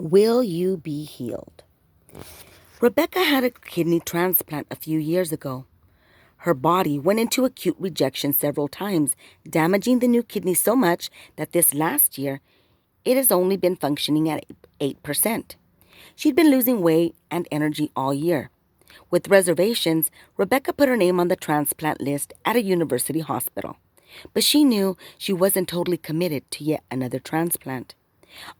Will you be healed? Rebecca had a kidney transplant a few years ago. Her body went into acute rejection several times, damaging the new kidney so much that this last year it has only been functioning at 8%. She'd been losing weight and energy all year. With reservations, Rebecca put her name on the transplant list at a university hospital. But she knew she wasn't totally committed to yet another transplant.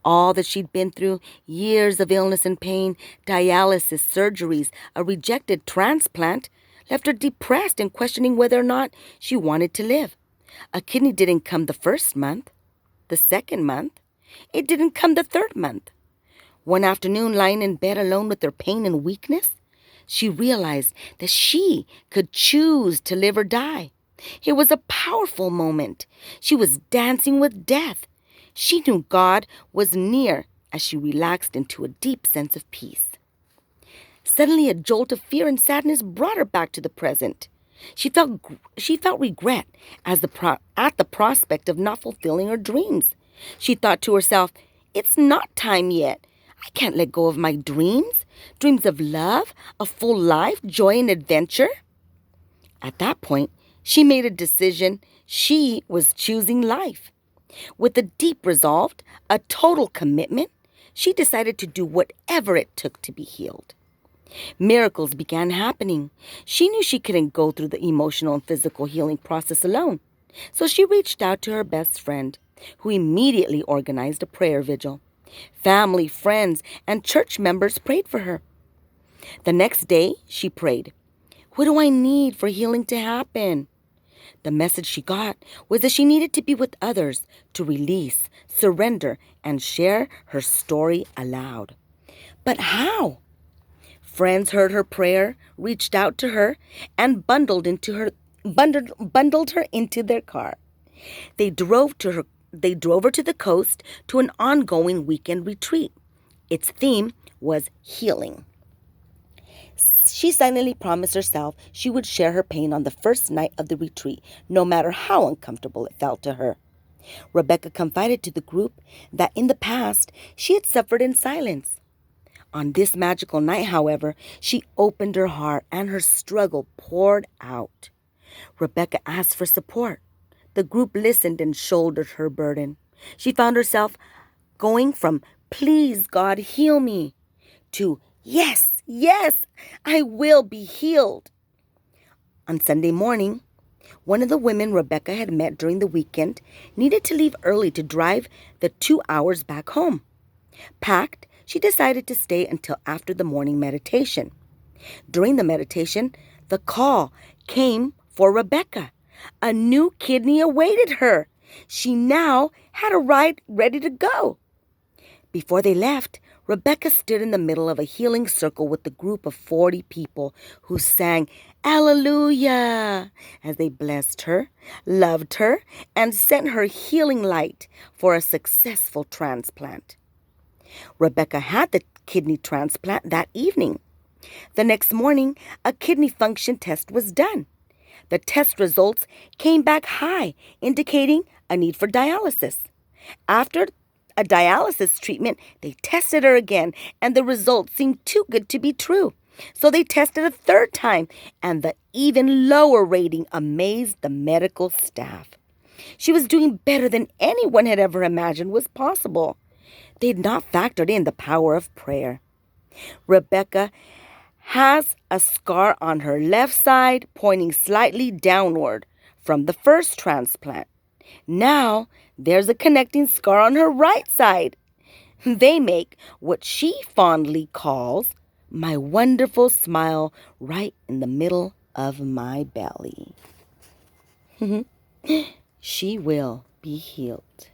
All that she'd been through, years of illness and pain, dialysis, surgeries, a rejected transplant, left her depressed and questioning whether or not she wanted to live. A kidney didn't come the first month, the second month. It didn't come the third month. One afternoon, lying in bed alone with her pain and weakness, she realized that she could choose to live or die. It was a powerful moment. She was dancing with death. She knew God was near as she relaxed into a deep sense of peace. Suddenly, a jolt of fear and sadness brought her back to the present. She felt regret at the prospect of not fulfilling her dreams. She thought to herself, "It's not time yet. I can't let go of my dreams of love, a full life, joy, and adventure." At that point, she made a decision. She was choosing life. With a deep resolve, a total commitment, she decided to do whatever it took to be healed. Miracles began happening. She knew she couldn't go through the emotional and physical healing process alone. So she reached out to her best friend, who immediately organized a prayer vigil. Family, friends, and church members prayed for her. The next day, she prayed, "What do I need for healing to happen?" The message she got was that she needed to be with others to release, surrender, and share her story aloud. But how? Friends heard her prayer, reached out to her, and bundled her into their car. They drove her to the coast to an ongoing weekend retreat. Its theme was healing. She silently promised herself she would share her pain on the first night of the retreat, no matter how uncomfortable it felt to her. Rebecca confided to the group that in the past she had suffered in silence. On this magical night, however, she opened her heart and her struggle poured out. Rebecca asked for support. The group listened and shouldered her burden. She found herself going from "Please, God, heal me" to "Yes, yes, I will be healed." On Sunday morning, one of the women Rebecca had met during the weekend needed to leave early to drive the 2 hours back home. Packed, she decided to stay until after the morning meditation. During the meditation, the call came for Rebecca. A new kidney awaited her. She now had a ride ready to go. Before they left, Rebecca stood in the middle of a healing circle with a group of 40 people who sang "Alleluia" as they blessed her, loved her, and sent her healing light for a successful transplant. Rebecca had the kidney transplant that evening. The next morning, a kidney function test was done. The test results came back high, indicating a need for dialysis. After a dialysis treatment, they tested her again, and the results seemed too good to be true. So they tested a third time, and the even lower rating amazed the medical staff. She was doing better than anyone had ever imagined was possible. They had not factored in the power of prayer. Rebecca has a scar on her left side pointing slightly downward from the first transplant. Now there's a connecting scar on her right side. They make what she fondly calls my wonderful smile right in the middle of my belly. She will be healed.